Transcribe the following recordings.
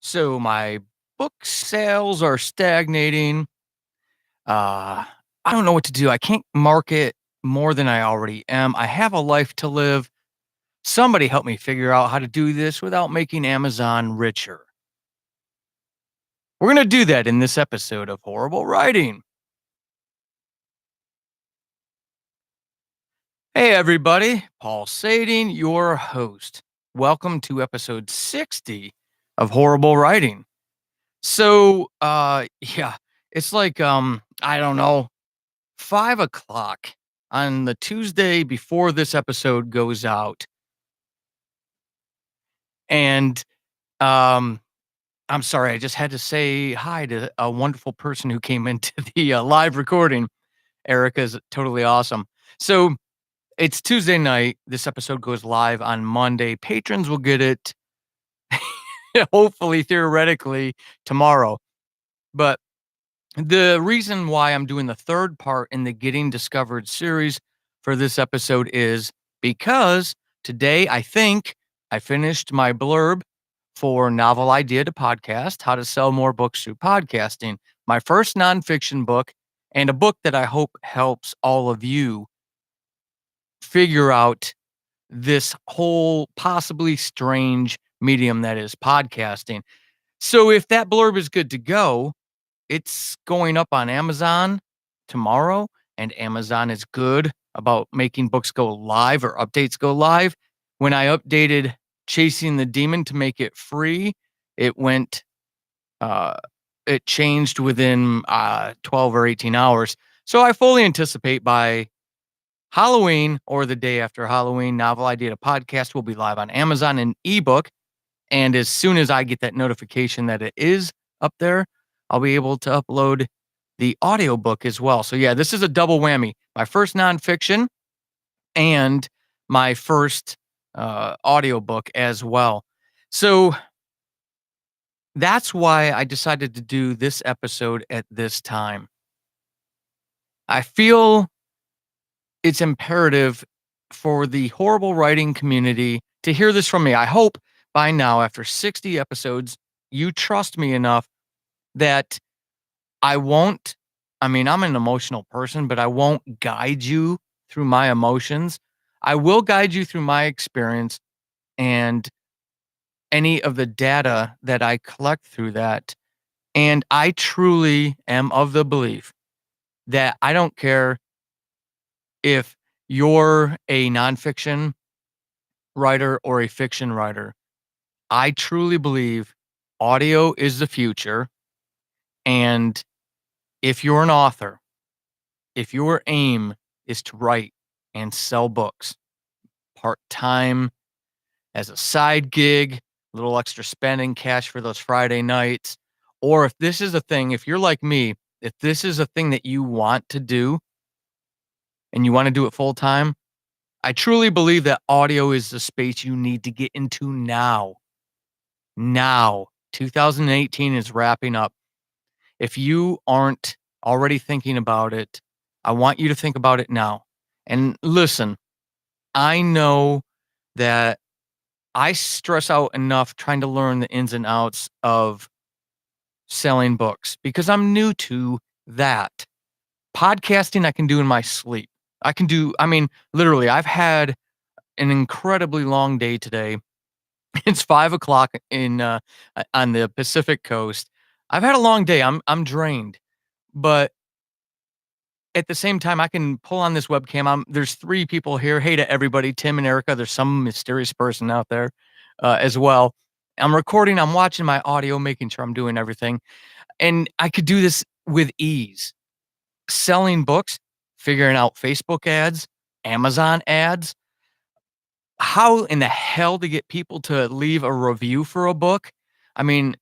So my book sales are stagnating. Uh, I don't know what to do. I can't market more than I already am. I have a life to live. Somebody help me figure out how to do this without making Amazon richer. We're going to do that in this episode of Horrible Writing. Hey, everybody. Paul Sading, your host. Welcome to episode 60 of Horrible Writing. Yeah, it's like, I don't know, 5 o'clock on the Tuesday before this episode goes out. And um, I'm sorry, I just had to say hi to a wonderful person who came into the live recording. Erica's totally awesome. So it's Tuesday night. This episode goes live on Monday. Patrons will get it, hopefully, theoretically, tomorrow. But the reason why I'm doing the third part in the Getting Discovered series for this episode is because today I think I finished my blurb for Novel Idea to Podcast, How to Sell More Books Through Podcasting, my first nonfiction book, and a book that I hope helps all of you figure out this whole possibly strange medium that is podcasting. So if that blurb is good to go, it's going up on Amazon tomorrow, and Amazon is good about making books go live or updates go live. When I updated Chasing the Demon to make it free, it went uh it changed within 12 or 18 hours. So I fully anticipate by Halloween or the day after Halloween, Novel Idea to Podcast will be live on Amazon in ebook. And as soon as I get that notification that it is up there, I'll be able to upload the audiobook as well. So yeah, this is a double whammy. My first nonfiction and my first audiobook as well. So that's why I decided to do this episode at this time. I feel it's imperative for the horrible writing community to hear this from me. I hope by now, after 60 episodes, you trust me enough that I won't. I mean, I'm an emotional person, but I won't guide you through my emotions. I will guide you through my experience and any of the data that I collect through that. And I truly am of the belief that I don't care if you're a nonfiction writer or a fiction writer. I truly believe audio is the future. And if you're an author, if your aim is to write and sell books part time as a side gig, a little extra spending cash for those Friday nights, or if this is a thing, if you're like me, if this is a thing that you want to do and you want to do it full time, I truly believe that audio is the space you need to get into now. Now, 2018 is wrapping up. If you aren't already thinking about it, I want you to think about it now. And listen, I know that I stress out enough trying to learn the ins and outs of selling books because I'm new to that. Podcasting, I can do in my sleep. I mean, literally, I've had an incredibly long day today. It's 5 o'clock on the Pacific Coast. I've had a long day. I'm drained, but at the same time, I can pull on this webcam. There's 3 people here. Hey to everybody, Tim and Erica. There's some mysterious person out there as well. I'm recording. I'm watching my audio, making sure I'm doing everything, and I could do this with ease. Selling books, figuring out Facebook ads, Amazon ads. How in the hell to get people to leave a review for a book? I mean,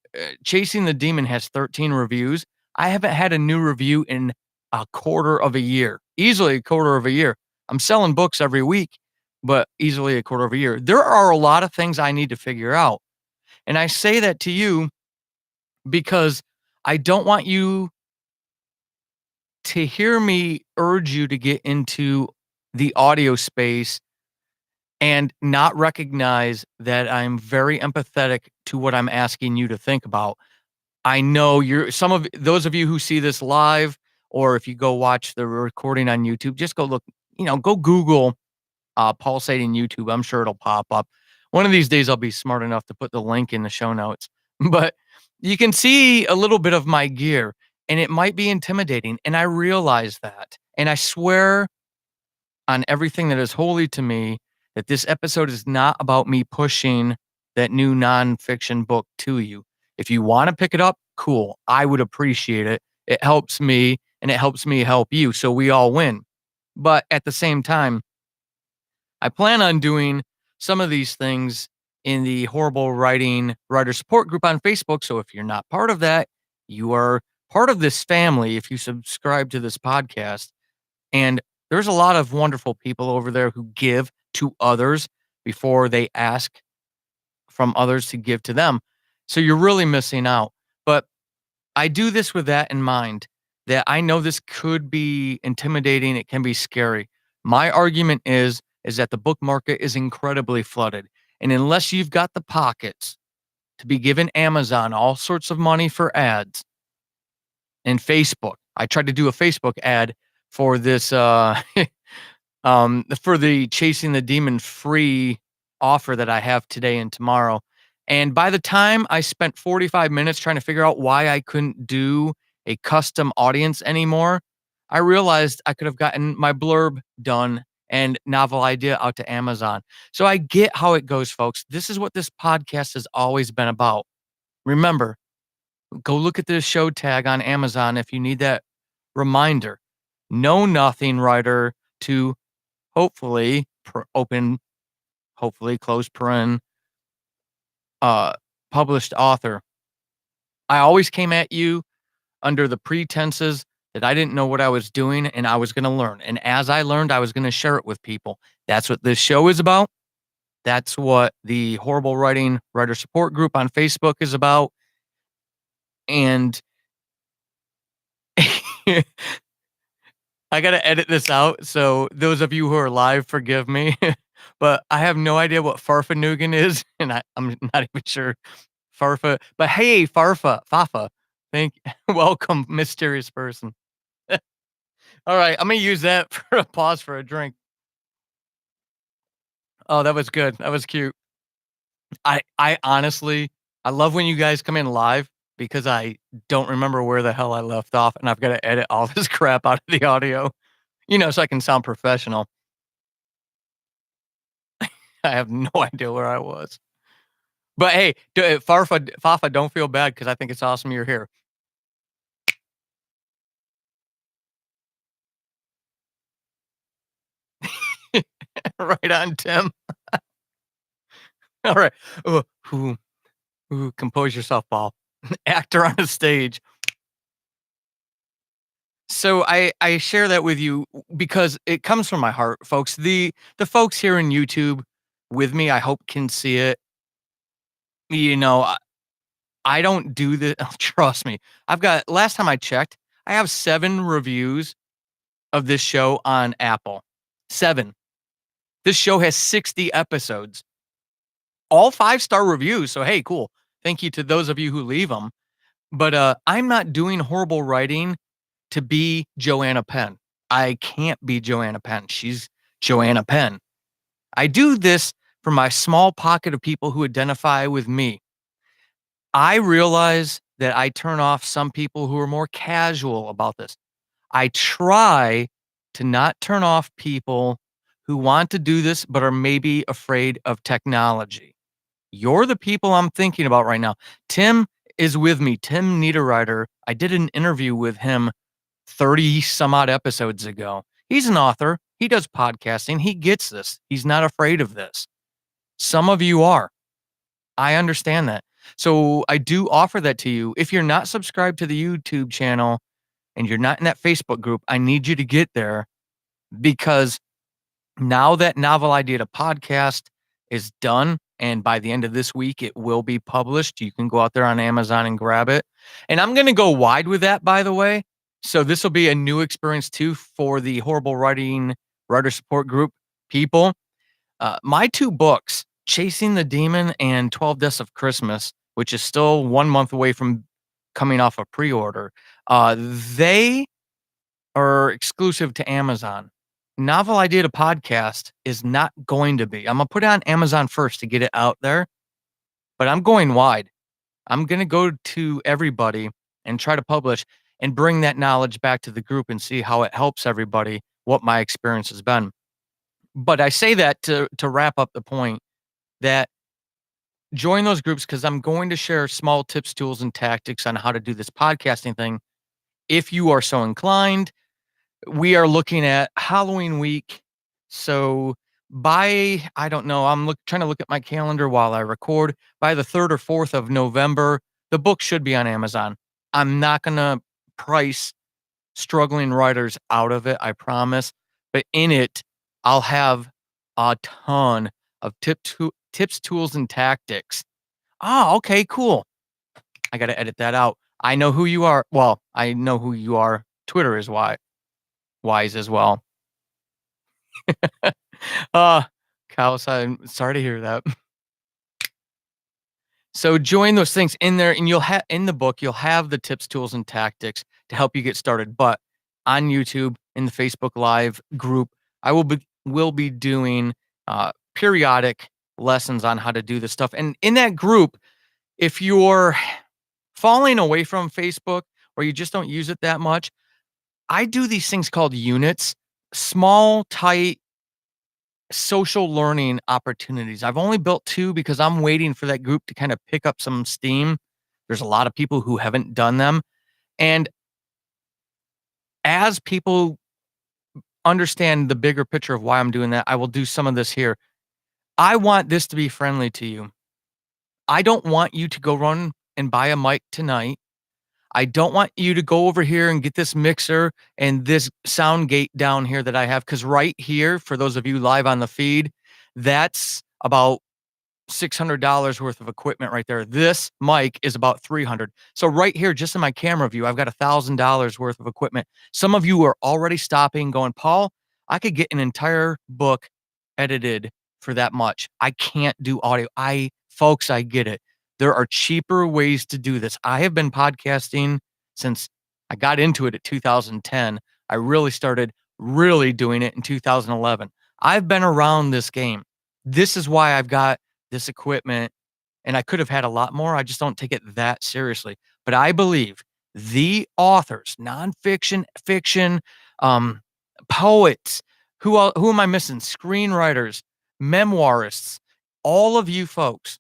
Chasing the Demon has 13 reviews. I haven't had a new review in a quarter of a year, easily a quarter of a year. I'm selling books every week, but easily a quarter of a year. There are a lot of things I need to figure out. And I say that to you because I don't want you to hear me urge you to get into the audio space and not recognize that I'm very empathetic to what I'm asking you to think about. I know you're some of those of you who see this live, or if you go watch the recording on YouTube, just go look, go Google pulsating YouTube. I'm sure it'll pop up. One of these days, I'll be smart enough to put the link in the show notes. But you can see a little bit of my gear, and it might be intimidating. And I realize that. And I swear on everything that is holy to me that this episode is not about me pushing that new nonfiction book to you. If you want to pick it up, cool. I would appreciate it. It helps me and it helps me help you. So we all win. But at the same time, I plan on doing some of these things in the Horrible Writing Writer Support Group on Facebook. So if you're not part of that, you are part of this family if you subscribe to this podcast. And there's a lot of wonderful people over there who give to others before they ask from others to give to them. So you're really missing out. But I do this with that in mind, that I know this could be intimidating, it can be scary. My argument is that the book market is incredibly flooded. And unless you've got the pockets to be giving Amazon all sorts of money for ads and Facebook. I tried to do a Facebook ad for this for the Chasing the Demon free offer that I have today and tomorrow. And by the time I spent 45 minutes trying to figure out why I couldn't do a custom audience anymore, I realized I could have gotten my blurb done and novel idea out to Amazon. So I get how it goes, folks. This is what this podcast has always been about. Remember, go look at the show tag on Amazon if you need that reminder. Know nothing writer to hopefully open, hopefully close paren, uh, published author. I always came at you under the pretenses that I didn't know what I was doing and I was going to learn. And as I learned, I was going to share it with people. That's what this show is about. That's what the Horrible Writing Writer Support Group on Facebook is about. And I got to edit this out. So those of you who are live, forgive me. But I have no idea what Farfanugan is. And I'm not even sure Farfa. But hey, Fafa. Welcome, mysterious person. All right. I'm going to use that for a pause for a drink. Oh, that was good. That was cute. I honestly, I love when you guys come in live because I don't remember where the hell I left off and I've got to edit all this crap out of the audio, so I can sound professional. I have no idea where I was. But hey, Fafa, don't feel bad because I think it's awesome you're here. Right on, Tim. All right. Compose yourself, Paul. Actor on a stage. So I share that with you because it comes from my heart, folks. The folks here in YouTube with me, I hope can see it. I don't do this. Trust me. I've got last time I checked, I have 7 reviews of this show on Apple. 7. This show has 60 episodes. All 5-star reviews. So hey, cool. Thank you to those of you who leave them. But I'm not doing horrible writing to be Joanna Penn. I can't be Joanna Penn. She's Joanna Penn. I do this for my small pocket of people who identify with me. I realize that I turn off some people who are more casual about this. I try to not turn off people who want to do this but are maybe afraid of technology. You're the people I'm thinking about right now. Tim is with me. Tim Niederreiter. I did an interview with him 30 some odd episodes ago. He's an author. He does podcasting. He gets this. He's not afraid of this. Some of you are. I understand that. So I do offer that to you. If you're not subscribed to the YouTube channel and you're not in that Facebook group, I need you to get there because now that Novel Idea to Podcast is done, and by the end of this week, it will be published. You can go out there on Amazon and grab it. And I'm going to go wide with that, by the way. So this will be a new experience too for the Horrible Writing Writer Support Group people. My 2 books, Chasing the Demon and 12 Deaths of Christmas, which is still 1 month away from coming off a pre-order, they are exclusive to Amazon. Novel Idea to Podcast is not going to be. I'm gonna put it on Amazon first to get it out there, but I'm going wide. I'm gonna go to everybody and try to publish and bring that knowledge back to the group and see how it helps everybody, what my experience has been. But I say that to wrap up the point that join those groups because I'm going to share small tips, tools, and tactics on how to do this podcasting thing. If you are so inclined, we are looking at Halloween week. So by, I don't know, trying to look at my calendar while I record. By the 3rd or 4th of November, the book should be on Amazon. I'm not going to price struggling writers out of it, I promise. But in it, I'll have a ton of tips, tools, and tactics. Oh, okay, cool. I got to edit that out. I know who you are. Well, I know who you are. Twitter is wise as well. Uh, Kyle, I'm sorry to hear that. So join those things in there, and you'll have in the book, you'll have the tips, tools, and tactics to help you get started. But on YouTube, in the Facebook Live group, I will be doing periodic lessons on how to do this stuff. And in that group, if you're falling away from Facebook or you just don't use it that much, I do these things called units, small, tight social learning opportunities. I've only built 2 because I'm waiting for that group to kind of pick up some steam. There's a lot of people who haven't done them. And as people understand the bigger picture of why I'm doing that, I will do some of this here. I want this to be friendly to you. I don't want you to go run and buy a mic tonight. I don't want you to go over here and get this mixer and this sound gate down here that I have. Cause right here, for those of you live on the feed, that's about $600 worth of equipment right there. This mic is about 300. So right here, just in my camera view, I've got $1,000 worth of equipment. Some of you are already stopping going, Paul, I could get an entire book edited for that much. I can't do audio. Folks, I get it. There are cheaper ways to do this. I have been podcasting since I got into it at 2010. I really started really doing it in 2011. I've been around this game. This is why I've got this equipment, and I could have had a lot more. I just don't take it that seriously. But I believe the authors, nonfiction, fiction, poets, who am I missing? Screenwriters, memoirists, all of you folks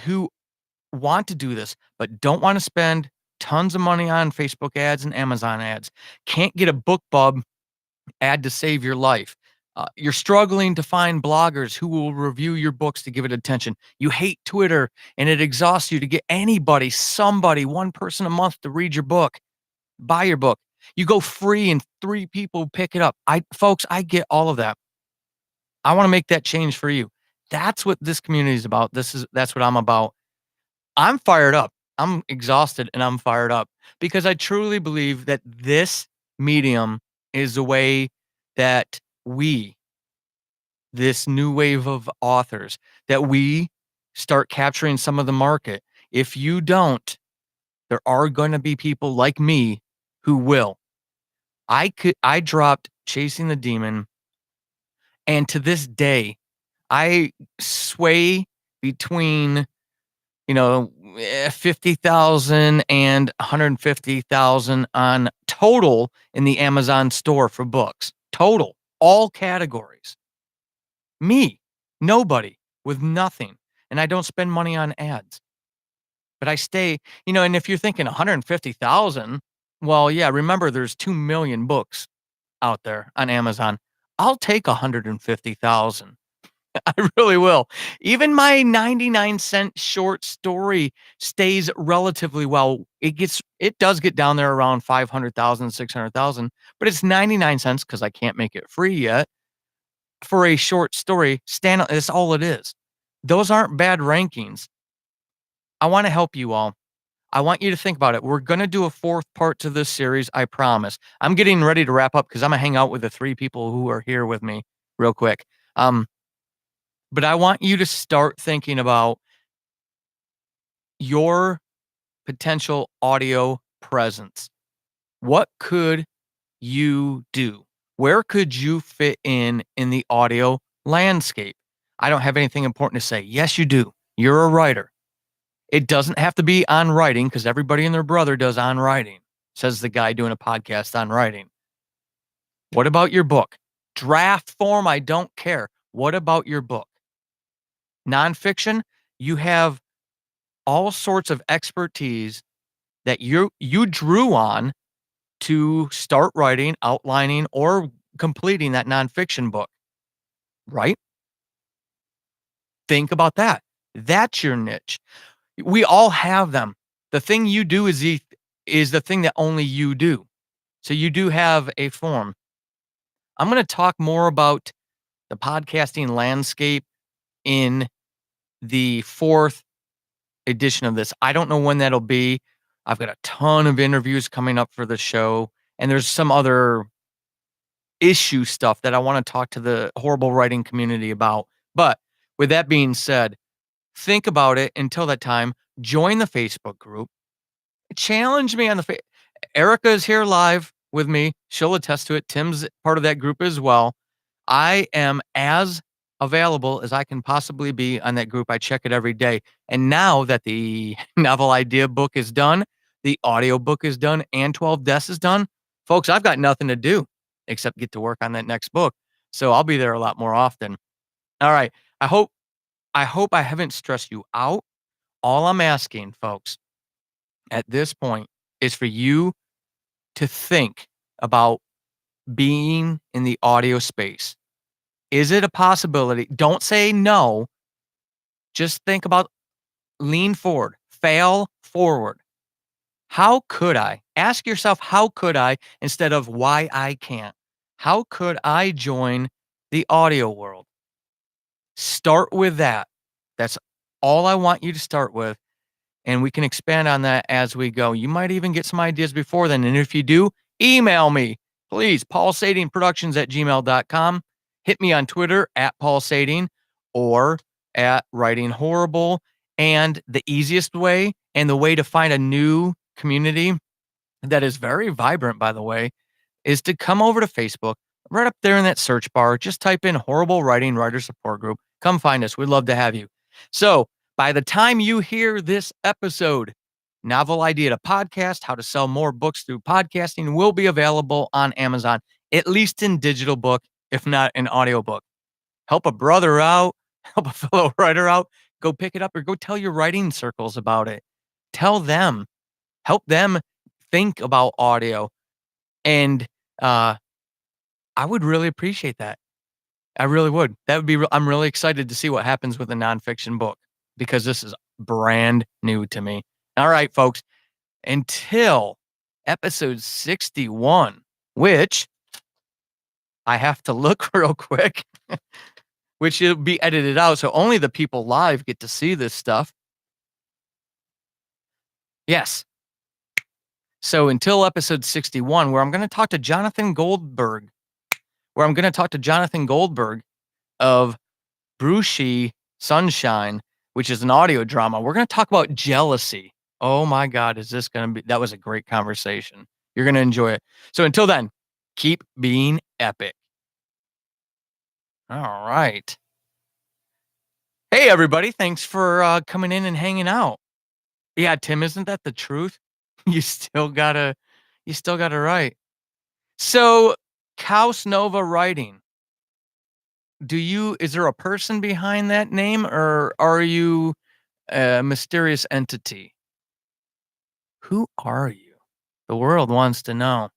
who want to do this, but don't want to spend tons of money on Facebook ads and Amazon ads, can't get a BookBub ad to save your life. You're struggling to find bloggers who will review your books to give it attention. You hate Twitter and it exhausts you to get somebody, one person a month to read your book, buy your book. You go free and 3 people pick it up. Folks, I get all of that. I want to make that change for you. That's what this community is about. That's what I'm about. I'm fired up. I'm exhausted and I'm fired up because I truly believe that this medium is a way that this new wave of authors, that we start capturing some of the market. If you don't, there are going to be people like me who will. I dropped Chasing the Demon, and to this day, I sway between 50,000 and 150,000 on total in the Amazon store for books. Total, all categories. Me, nobody, with nothing. And I don't spend money on ads. But I stay, and if you're thinking 150,000, well, yeah, remember there's 2 million books out there on Amazon. I'll take 150,000. I really will. Even my 99-cent short story stays relatively well. It does get down there around 500,000, 600,000, but it's 99 cents because I can't make it free yet. For a short story, that's all it is. Those aren't bad rankings. I want to help you all. I want you to think about it. We're going to do a 4th part to this series, I promise. I'm getting ready to wrap up because I'm going to hang out with the 3 people who are here with me real quick. Um, but I want you to start thinking about your potential audio presence. What could you do? Where could you fit in the audio landscape? I don't have anything important to say. Yes, you do. You're a writer. It doesn't have to be on writing because everybody and their brother does on writing, says the guy doing a podcast on writing. What about your book? Draft form, I don't care. What about your book? Nonfiction, you have all sorts of expertise that you drew on to start writing, outlining, or completing that nonfiction book, right? Think about that. That's your niche. We all have them. The thing you do is the thing that only you do. So you do have a form. I'm going to talk more about the podcasting landscape in the fourth edition of this. I don't know when that'll be. I've got a ton of interviews coming up for the show, and there's some other issue stuff that I want to talk to the horrible writing community about. But with that being said, think about it until that time. Join the Facebook group. Challenge me on the Erica is here live with me. She'll attest to it. Tim's part of that group as well. I am as available as I can possibly be on that group. I check it every day. And now that the novel idea book is done, the audio book is done, and 12 Deaths is done, folks, I've got nothing to do except get to work on that next book. So I'll be there a lot more often. All right. I hope I haven't stressed you out. All I'm asking, folks, at this point is for you to think about being in the audio space. Is it a possibility? Don't say no. Just think about lean forward, fail forward. How could I? Ask yourself, how could I instead of why I can't? How could I join the audio world? Start with that. That's all I want you to start with. And we can expand on that as we go. You might even get some ideas before then. And if you do, email me, please, paulsadingproductions@gmail.com. Hit me on Twitter at Paul Sading or at Writing Horrible. And the easiest way and the way to find a new community that is very vibrant, by the way, is to come over to Facebook, right up there in that search bar. Just type in Horrible Writing Writer Support Group. Come find us. We'd love to have you. So, by the time you hear this episode, Novel Idea to Podcast, How to Sell More Books Through Podcasting will be available on Amazon, at least in digital book, if not in audiobook. Help a brother out, help a fellow writer out, go pick it up or go tell your writing circles about it. Tell them, help them think about audio. And I would really appreciate that. I really would. That would be, I'm really excited to see what happens with a nonfiction book because this is brand new to me. All right, folks, until episode 61, which I have to look real quick, which will be edited out. So only the people live get to see this stuff. Yes. So until episode 61, where I'm going to talk to Jonathan Goldberg, of Brushy Sunshine, which is an audio drama. We're going to talk about jealousy. Oh my God, is this going to be? That was a great conversation. You're going to enjoy it. So until then, keep being epic. All right. Hey, everybody. Thanks for coming in and hanging out. Yeah, Tim, isn't that the truth? You still gotta write. So, Kaus Nova Writing. Is there a person behind that name or are you a mysterious entity? Who are you? The world wants to know.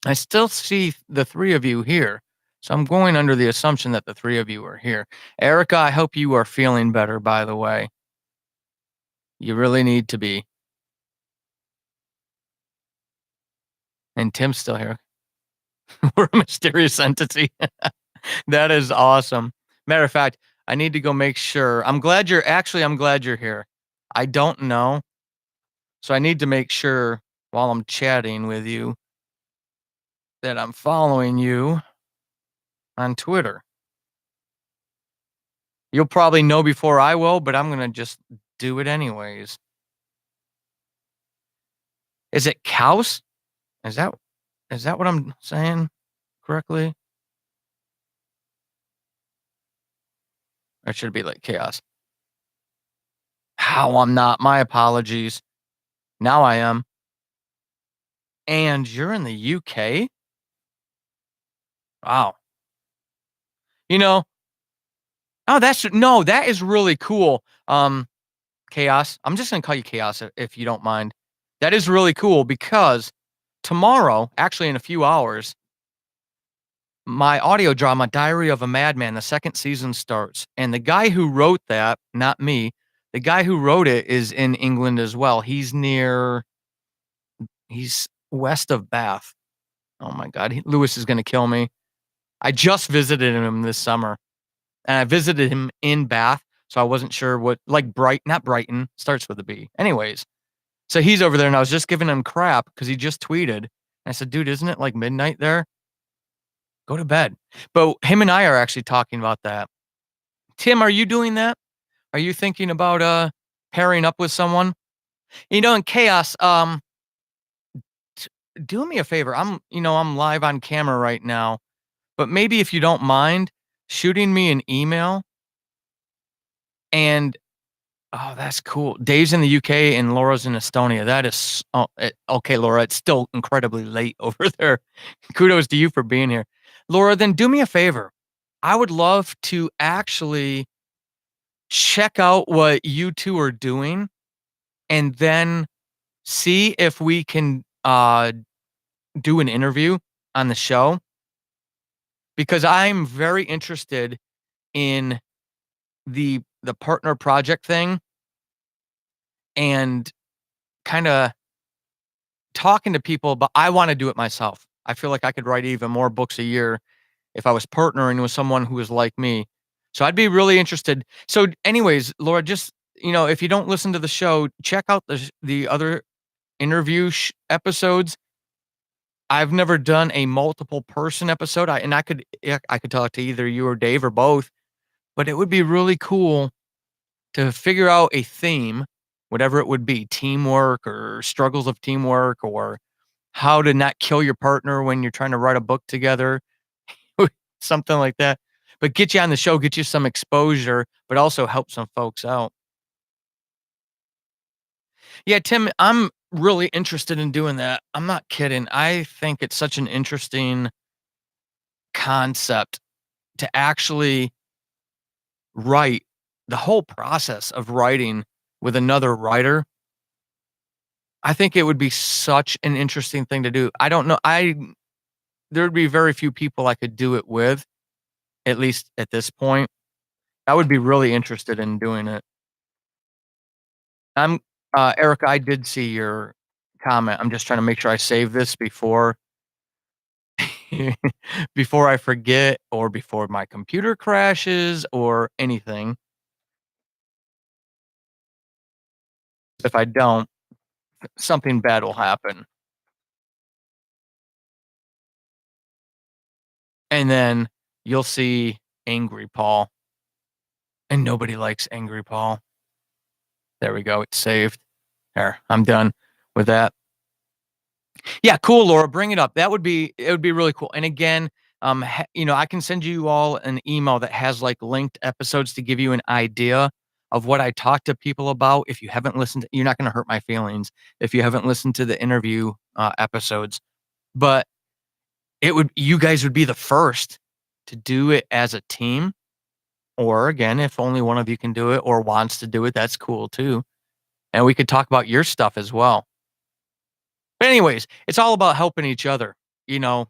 I still see the three of you here. So I'm going under the assumption that the three of you are here. Erica, I hope you are feeling better, by the way. You really need to be. And Tim's still here. We're a mysterious entity. That is awesome. Matter of fact, I need to go make sure. I'm glad you're here. I don't know. So I need to make sure while I'm chatting with you that I'm following you on Twitter. You'll probably know before I will, but I'm gonna just do it anyways. Is it Kaus? Is that is that what I'm saying correctly? Or should it be like chaos? How I'm not. My apologies. Now I am. And you're in the UK? Wow. You know, oh, that's no, that is really cool. Chaos. I'm just gonna call you Chaos if you don't mind. That is really cool because tomorrow, actually in a few hours, my audio drama, Diary of a Madman, the second season starts. And the guy who wrote that, not me, the guy who wrote it is in England as well. He's west of Bath. Oh my God. Lewis is going to kill me. I just visited him this summer and I visited him in Bath. So I wasn't sure what, like not Brighton, starts with a B. Anyways, so he's over there and I was just giving him crap because he just tweeted. And I said, dude, isn't it like midnight there? Go to bed. But him and I are actually talking about that. Tim, are you doing that? Are you thinking about pairing up with someone? In chaos, t- do me a favor. I'm live on camera right now, but maybe if you don't mind shooting me an email and oh, that's cool. Dave's in the UK and Laura's in Estonia. That is okay, Laura. It's still incredibly late over there. Kudos to you for being here. Laura, then do me a favor. I would love to actually check out what you two are doing and then see if we can do an interview on the show because I'm very interested in the partner project thing and kind of talking to people, but I want to do it myself. I feel like I could write even more books a year if I was partnering with someone who was like me. So I'd be really interested. So anyways, Laura, just if you don't listen to the show, check out the other interview episodes. I've never done a multiple person episode. I could talk to either you or Dave or both, but it would be really cool to figure out a theme, whatever it would be, teamwork or struggles of teamwork or how to not kill your partner when you're trying to write a book together, something like that. But get you on the show, get you some exposure, but also help some folks out. Yeah, Tim, I'm really interested in doing that. I'm not kidding. I think it's such an interesting concept to actually write the whole process of writing with another writer. I think it would be such an interesting thing to do. I don't know. There'd be very few people I could do it with, at least at this point. I would be really interested in doing it. I'm Erica, I did see your comment. I'm just trying to make sure I save this before before I forget or before my computer crashes or anything. If I don't, something bad will happen. And then you'll see angry Paul. And nobody likes angry Paul. There we go. It's saved. There. I'm done with that. Yeah, cool, Laura. Bring it up. It would be really cool. And again, I can send you all an email that has like linked episodes to give you an idea of what I talk to people about. If you haven't listened, you're not going to hurt my feelings if you haven't listened to the interview episodes. But you guys would be the first to do it as a team. Or again, if only one of you can do it or wants to do it, that's cool too. And we could talk about your stuff as well. But anyways, it's all about helping each other, you know,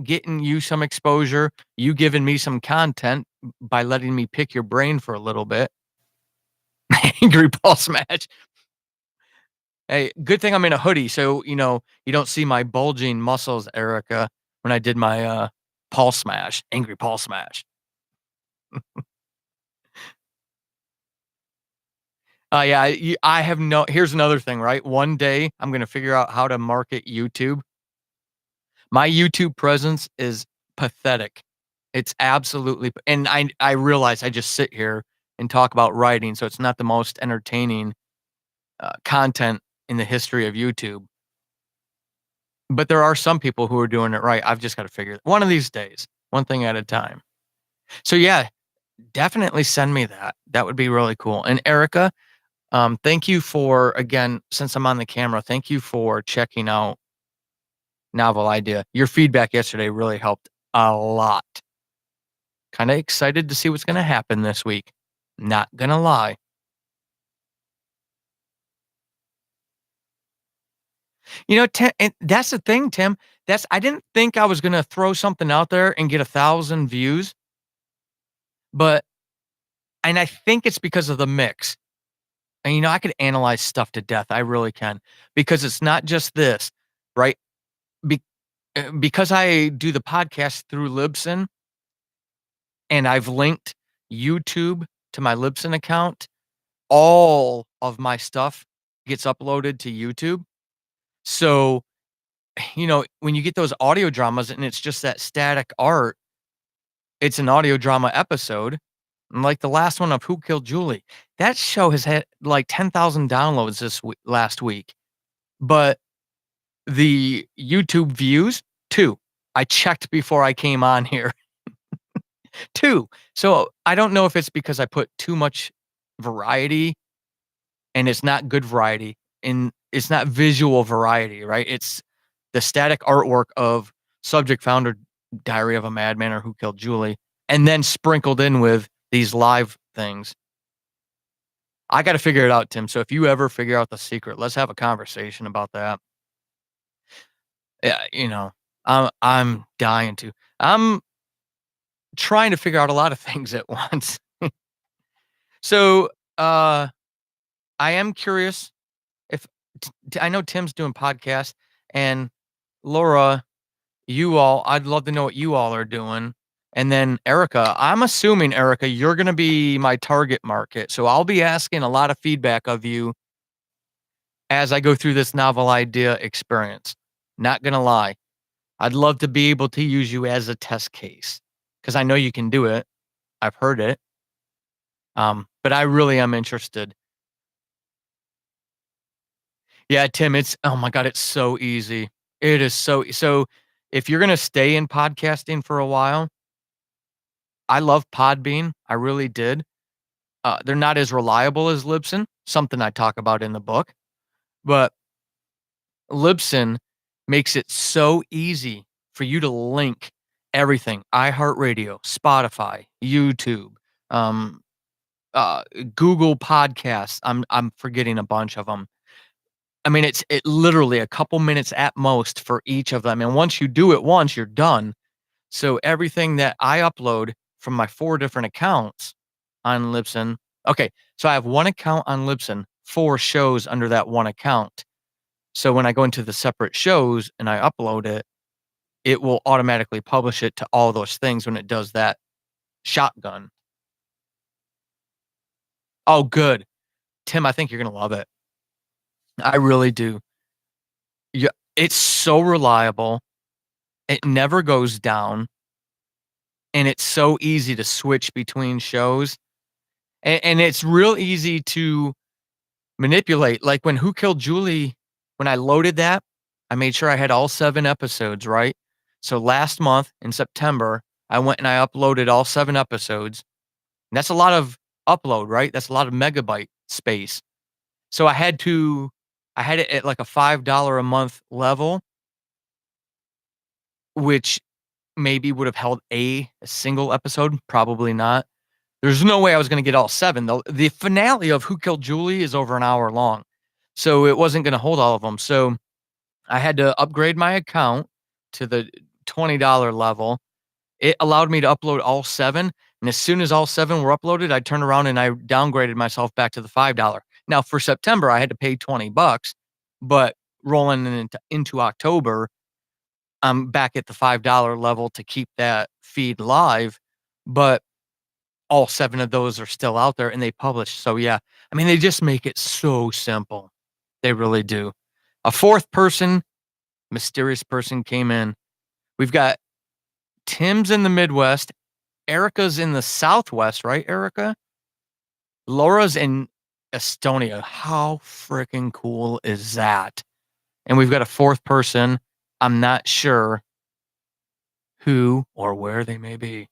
getting you some exposure, you giving me some content by letting me pick your brain for a little bit. Angry Pulse match. Hey, good thing I'm in a hoodie, so you don't see my bulging muscles, Erica, when I did my pulse smash, angry pulse smash. Yeah, I have no. Here's another thing, right? One day I'm gonna figure out how to market YouTube. My YouTube presence is pathetic. It's absolutely and I realize I just sit here and talk about writing, so it's not the most entertaining, content in the history of YouTube, but there are some people who are doing it right. I've just gotta figure it one of these days, one thing at a time. So, yeah, definitely send me that. That would be really cool, and Erica, thank you for again, since I'm on the camera, thank you for checking out Novel Idea. Your feedback yesterday really helped a lot. Kinda excited to see what's gonna happen this week. Not gonna lie. You know, Ti and that's the thing, Tim. That's I didn't think I was gonna throw something out there and get 1,000 views, but and I think it's because of the mix. And, I could analyze stuff to death, I really can, because it's not just this, right? Be because I do the podcast through Libsyn, and I've linked YouTube to my Libsyn account, all of my stuff gets uploaded to YouTube. So, when you get those audio dramas and it's just that static art, it's an audio drama episode, and like the last one of Who Killed Julie. That show has had like 10,000 downloads last week, but the YouTube views, 2. I checked before I came on here. 2. So, I don't know if it's because I put too much variety and it's not good variety and it's not visual variety, right? It's the static artwork of Subject Founder, Diary of a Madman, or Who Killed Julie, and then sprinkled in with these live things. I gotta figure it out, Tim, so if you ever figure out the secret, let's have a conversation about that. Yeah, I'm dying to. I'm trying to figure out a lot of things at once. So, I am curious if I know Tim's doing podcasts, and Laura, you all, I'd love to know what you all are doing. And then Erica, I'm assuming, Erica, you're gonna be my target market, so I'll be asking a lot of feedback of you as I go through this novel idea experience. Not gonna lie. I'd love to be able to use you as a test case because I know you can do it. I've heard it. But I really am interested. Yeah, Tim, it's oh my god, it's so easy. It is so if you're gonna stay in podcasting for a while, I love Podbean. I really did. They're not as reliable as Libsyn, something I talk about in the book, but Libsyn makes it so easy for you to link everything, iHeartRadio, Spotify, YouTube, um, uh, Google Podcasts. I'm forgetting a bunch of them. I mean, it literally a couple minutes at most for each of them, and once you do it once, you're done. So everything that I upload from my 4 different accounts on Libsyn, okay, so I have 1 account on Libsyn, 4 shows under that 1 account. So when I go into the separate shows and I upload it, it will automatically publish it to all those things when it does that shotgun. Oh, good. Tim, I think you're gonna love it. I really do. Yeah, it's so reliable. It never goes down, and it's so easy to switch between shows, and it's real easy to manipulate. Like when Who Killed Julie, when I loaded that, I made sure I had all 7 episodes, right? So last month in September, I went and I uploaded all 7 episodes. And that's a lot of upload, right? That's a lot of megabyte space. So I had it at like a $5 a month level, which maybe would have held a single episode, probably not. There's no way I was gonna get all 7 though. The finale of Who Killed Julie is over an hour long, so it wasn't gonna hold all of them. So I had to upgrade my account to the $20 level. It allowed me to upload all 7, and as soon as all 7 were uploaded, I turned around and I downgraded myself back to the $5. Now for September, I had to pay 20 bucks, but rolling into October, I'm back at the $5 level to keep that feed live, but all 7 of those are still out there and they publish. So yeah, I mean, they just make it so simple. They really do. A 4th person, mysterious person came in. We've got Tim's in the Midwest, Erica's in the Southwest, right, Erica? Laura's in Estonia. How freaking cool is that? And we've got a fourth person. I'm not sure who or where they may be.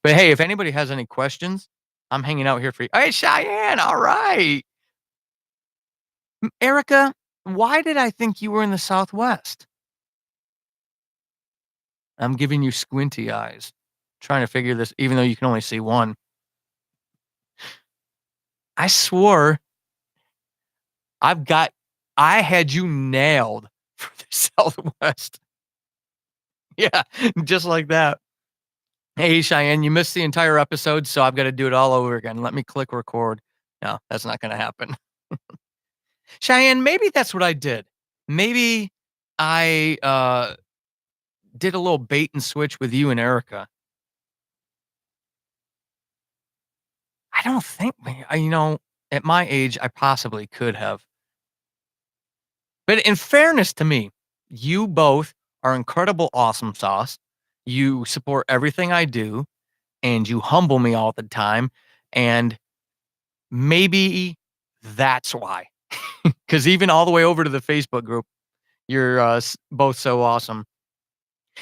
But hey, if anybody has any questions, I'm hanging out here for you. Hey, Cheyenne. All right. Erica, why did I think you were in the Southwest? I'm giving you squinty eyes, trying to figure this, even though you can only see one. I swore I had you nailed for the Southwest. Yeah, just like that. Hey, Cheyenne, you missed the entire episode, so I've got to do it all over again. Let me click record. No, that's not going to happen. Cheyenne, maybe that's what I did. Maybe I did a little bait and switch with you and Erica. I don't think, at my age, I possibly could have. But in fairness to me, you both are incredible awesome sauce. You support everything I do and you humble me all the time. And maybe that's why. Because even all the way over to the Facebook group, you're both so awesome.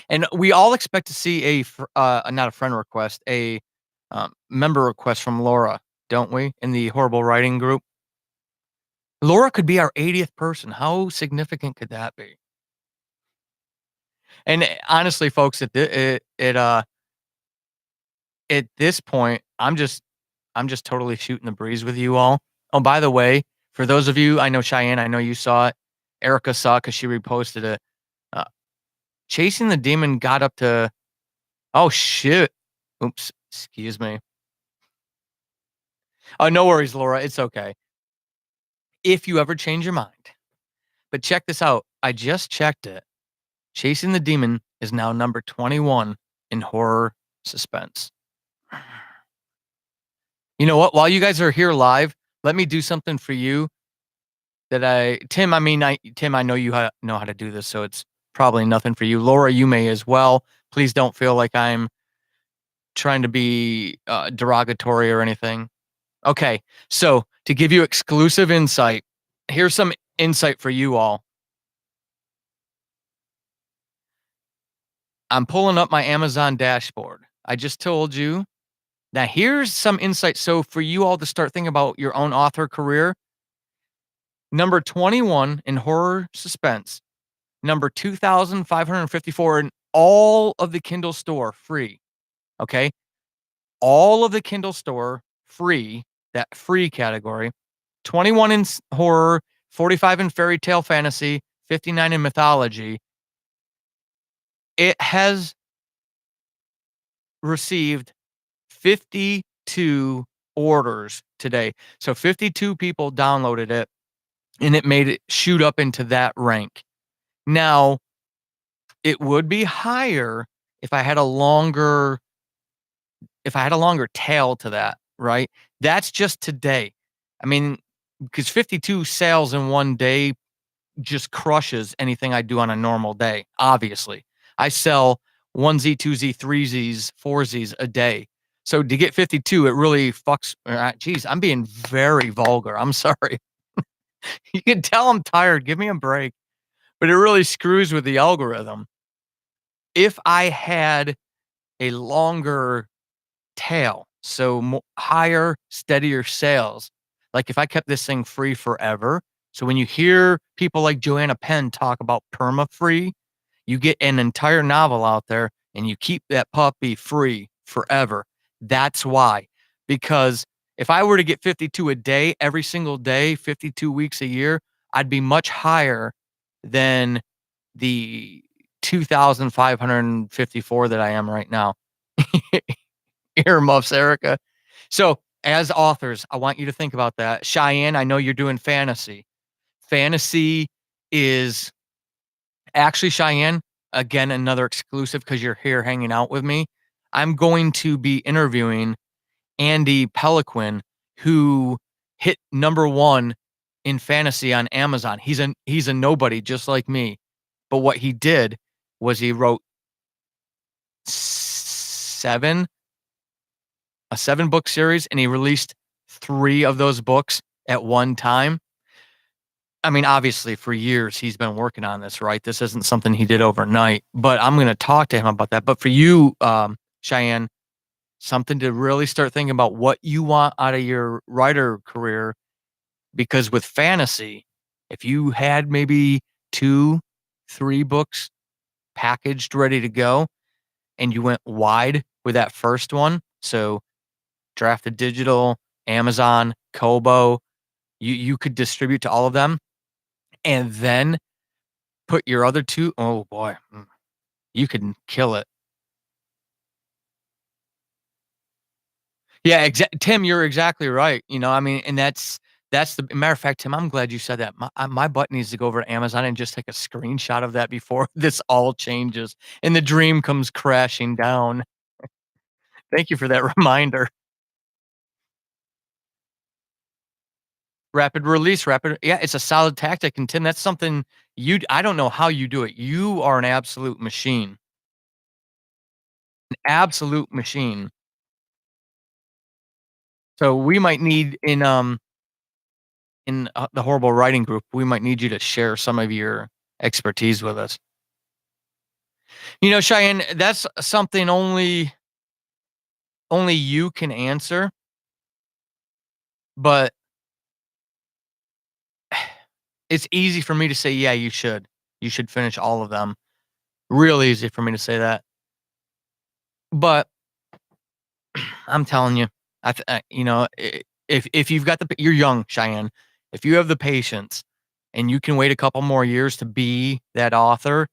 And we all expect to see not a friend request, a member request from Laura, don't we? In the horrible writing group. Laura could be our 80th person. How significant could that be? And honestly, folks, at this point, I'm just totally shooting the breeze with you all. Oh, by the way, for those of you, I know Cheyenne, I know you saw it. Erica saw it because she reposted it. Chasing the Demon got up to, oh shit. Oops, excuse me. Oh, no worries, Laura. It's okay. If you ever change your mind. But check this out. I just checked it. Chasing the Demon is now number 21 in horror suspense. You know what? While you guys are here live, let me do something for you Tim, I know you know how to do this, so it's probably nothing for you. Laura, you may as well. Please don't feel like I'm trying to be derogatory or anything. Okay, so to give you exclusive insight, here's some insight for you all. I'm pulling up my Amazon dashboard. I just told you. Now, here's some insight. So for you all to start thinking about your own author career, number 21 in horror suspense, number 2,554 in all of the Kindle store free. Okay. All of the Kindle store free, that free category, 21 in horror, 45 in fairy tale fantasy, 59 in mythology. It has received 52 orders today. So 52 people downloaded it and it made it shoot up into that rank. Now, it would be higher if I had a longer tail to that, right? That's just today. I mean, because 52 sales in one day just crushes anything I do on a normal day. Obviously, I sell 1Z, 2Z, 3Zs, 4Zs a day. So to get 52, it really fucks. Geez, I'm being very vulgar. I'm sorry. You can tell I'm tired. Give me a break. But it really screws with the algorithm. If I had a longer tail, so higher, steadier sales, like if I kept this thing free forever. So when you hear people like Joanna Penn talk about perma-free, you get an entire novel out there and you keep that puppy free forever. That's why. Because if I were to get 52 a day, every single day, 52 weeks a year, I'd be much higher than the 2,554 that I am right now. Earmuffs, Erica. So as authors, I want you to think about that. Cheyenne, I know you're doing fantasy. Fantasy is actually, Cheyenne, again, another exclusive because you're here hanging out with me. I'm going to be interviewing Andy Peliquin, who hit number 1 in fantasy on Amazon. He's a nobody just like me. But what he did was he wrote 7 a 7-book series, and he released 3 of those books at one time. I mean, obviously, for years, he's been working on this, right? This isn't something he did overnight, but I'm gonna talk to him about that. But for you, Cheyenne, something to really start thinking about what you want out of your writer career, because with fantasy, if you had maybe 2, 3 books packaged ready to go and you went wide with that first one, so Drafted Digital, Amazon, Kobo, you could distribute to all of them and then put your other 2, oh boy, you could kill it. Yeah, Tim, you're exactly right, I mean, and that's the matter of fact, Tim, I'm glad you said that. My butt needs to go over to Amazon and just take a screenshot of that before this all changes and the dream comes crashing down. Thank you for that reminder. Rapid release, rapid yeah, it's a solid tactic, and Tim, that's something I don't know how you do it. You are an absolute machine. Absolute machine. So we might need in the horrible writing group, we might need you to share some of your expertise with us. Cheyenne, that's something only you can answer, but it's easy for me to say, "Yeah, you should. You should finish all of them." Real easy for me to say that. But I'm telling you, if you've got you're young, Cheyenne. If you have the patience and you can wait a couple more years to be that author,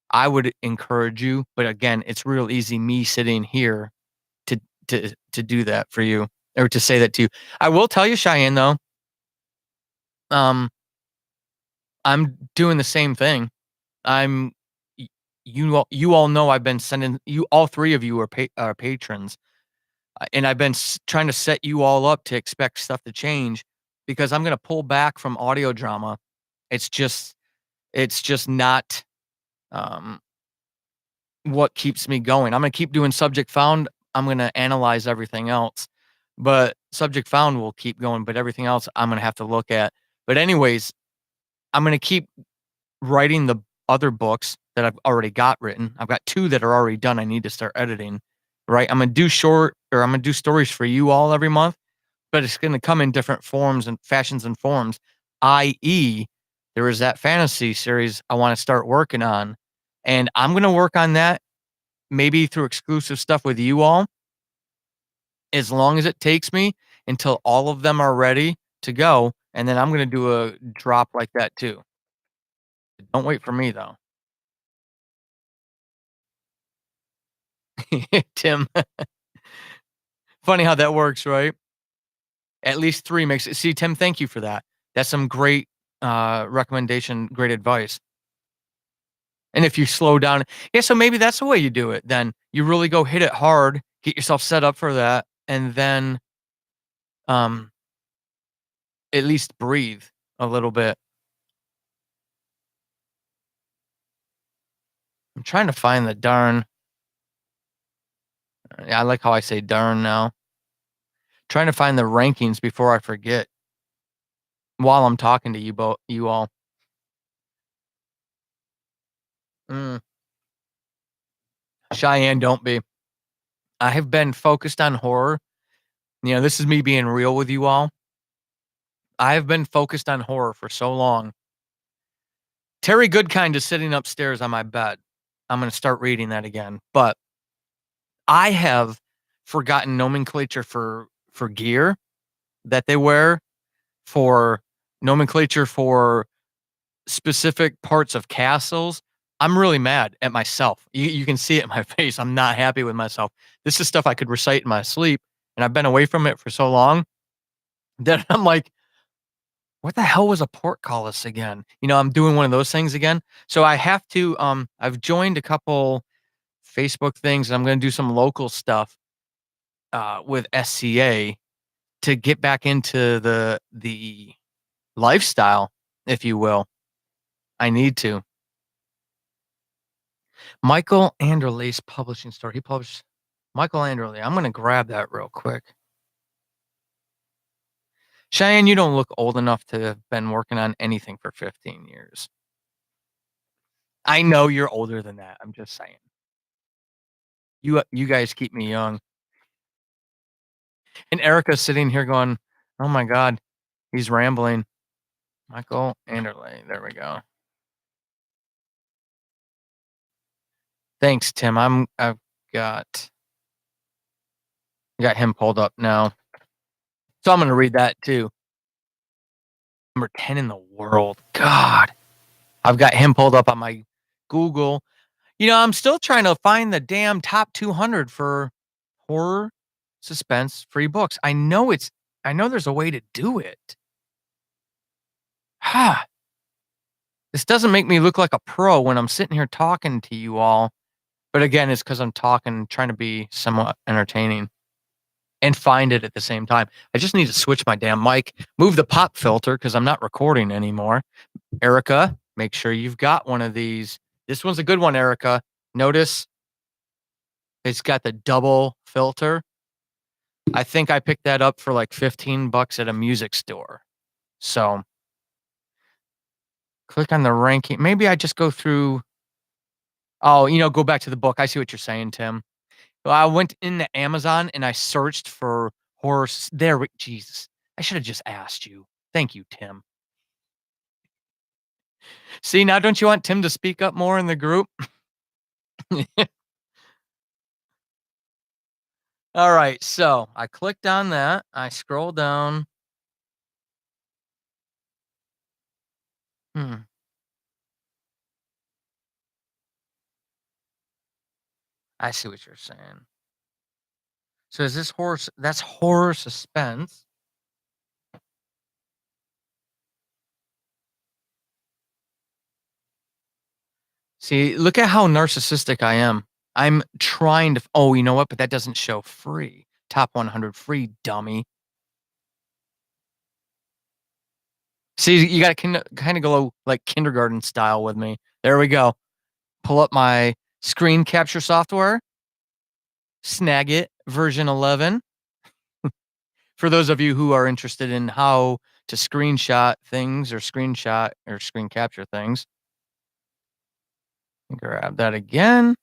I would encourage you. But again, it's real easy me sitting here to to do that for you or to say that to you. I will tell you, Cheyenne, though, um, I'm doing the same thing. I'm y you all know I've been sending you all 3 of you are patrons, and I've been trying to set you all up to expect stuff to change because I'm gonna pull back from audio drama. It's just it's just not, um, what keeps me going. I'm gonna keep doing subject found. I'm gonna analyze everything else, but subject found will keep going, but everything else I'm gonna have to look at. But anyways, I'm gonna keep writing the other books that I've already got written. I've got 2 that are already done. I need to start editing, right? I'm gonna do stories for you all every month, but it's gonna come in different forms and fashions and forms, i.e., there is that fantasy series I wanna start working on, and I'm gonna work on that maybe through exclusive stuff with you all, as long as it takes me until all of them are ready to go, and then I'm gonna do a drop like that too. Don't wait for me, though. Tim, funny how that works, right? At least 3 makes it see, Tim, thank you for that. That's some great, recommendation, great advice. And if you slow down yeah, so maybe that's the way you do it then. You really go hit it hard, get yourself set up for that, and then, um, at least breathe a little bit. I'm trying to find the darn yeah, I like how I say darn now. Trying to find the rankings before I forget while I'm talking to you all. Mm, Cheyenne, don't be. I have been focused on horror. This is me being real with you all. I have been focused on horror for so long. Terry Goodkind is sitting upstairs on my bed. I'm gonna start reading that again, but I have forgotten nomenclature for gear that they wear, for nomenclature for specific parts of castles. I'm really mad at myself. You can see it in my face. I'm not happy with myself. This is stuff I could recite in my sleep, and I've been away from it for so long that I'm like, "What the hell was a portcullis again?" I'm doing one of those things again. So I have to, I've joined a couple Facebook things, and I'm gonna do some local stuff, with SCA to get back into the lifestyle, if you will. I need to. Michael Anderle's publishing store. He published. Michael Anderle. I'm gonna grab that real quick. Cheyenne, you don't look old enough to have been working on anything for 15 years. I know you're older than that. I'm just saying. You guys keep me young. And Erica's sitting here going, "Oh my god, he's rambling." Michael Anderle. There we go. Thanks, Tim. I've got got him pulled up now. So I'm gonna read that too. Number 10 in the world. God. I've got him pulled up on my Google. I'm still trying to find the damn top 200 for horror suspense free books. I know there's a way to do it. Ha. This doesn't make me look like a pro when I'm sitting here talking to you all. But again, it's because I'm talking, trying to be somewhat entertaining and find it at the same time. I just need to switch my damn mic, move the pop filter because I'm not recording anymore. Erica, make sure you've got one of these. This one's a good one, Erica. Notice it's got the double filter. I think I picked that up for like $15 at a music store. So click on the ranking. Maybe I just go through. Oh, go back to the book. I see what you're saying, Tim. Well, I went into Amazon and I searched for horror. Jesus. I should have just asked you. Thank you, Tim. See, now don't you want Tim to speak up more in the group? All right. So I clicked on that. I scroll down. Hmm. I see what you're saying. So is this horror? That's horror suspense. See, look at how narcissistic I am. I'm trying to. Oh, you know what? But that doesn't show free. Top 100 free, dummy. See, you got to kind of go like kindergarten style with me. There we go. Pull up my screen capture software. Snagit version 11. For those of you who are interested in how to screenshot things or screen capture things. Grab that again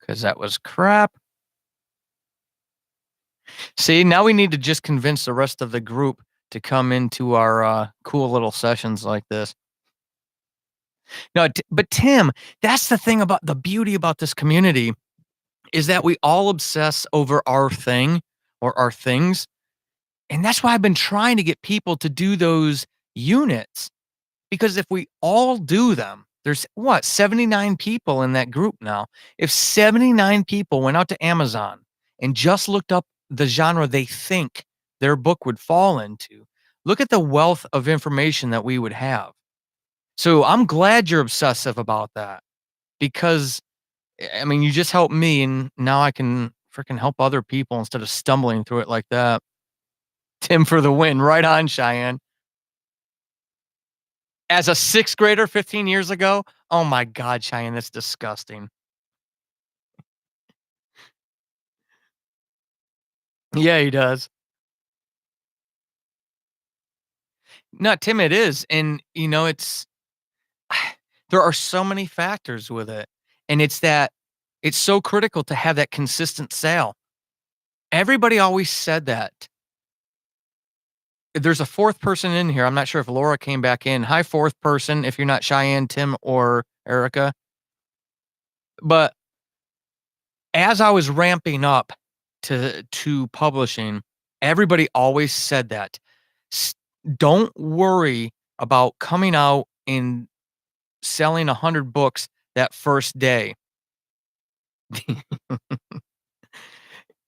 because that was crap. See, now we need to just convince the rest of the group to come into our cool little sessions like this. No, but Tim, that's the thing about the beauty about this community is that we all obsess over our thing or our things. And that's why I've been trying to get people to do those units because if we all do them, there's 79 people in that group now. If 79 people went out to Amazon and just looked up the genre they think their book would fall into, look at the wealth of information that we would have. So I'm glad you're obsessive about that because I mean, you just helped me and now I can freaking help other people instead of stumbling through it like that. Tim for the win. Right on, Cheyenne. As a sixth grader 15 years ago, oh my God, Cheyenne, that's disgusting. Yeah, he does. No, Tim, it is. And, it's, there are so many factors with it. And it's so critical to have that consistent sale. Everybody always said that. There's a fourth person in here. I'm not sure if Laura came back in. Hi, fourth person, if you're not Cheyenne, Tim, or Erica. But as I was ramping up to publishing, everybody always said that. Don't worry about coming out and selling 100 books that first day.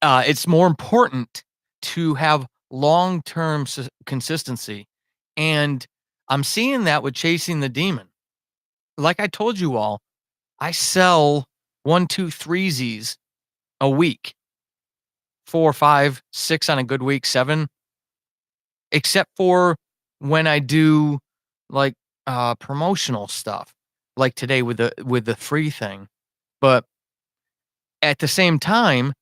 It's more important to have long-term consistency, and I'm seeing that with Chasing the Demon. Like I told you all, I sell 1, 2, 3 Z's a week. 4, 5, 6 on a good week, 7, except for when I do like promotional stuff, like today with the free thing. But at the same time,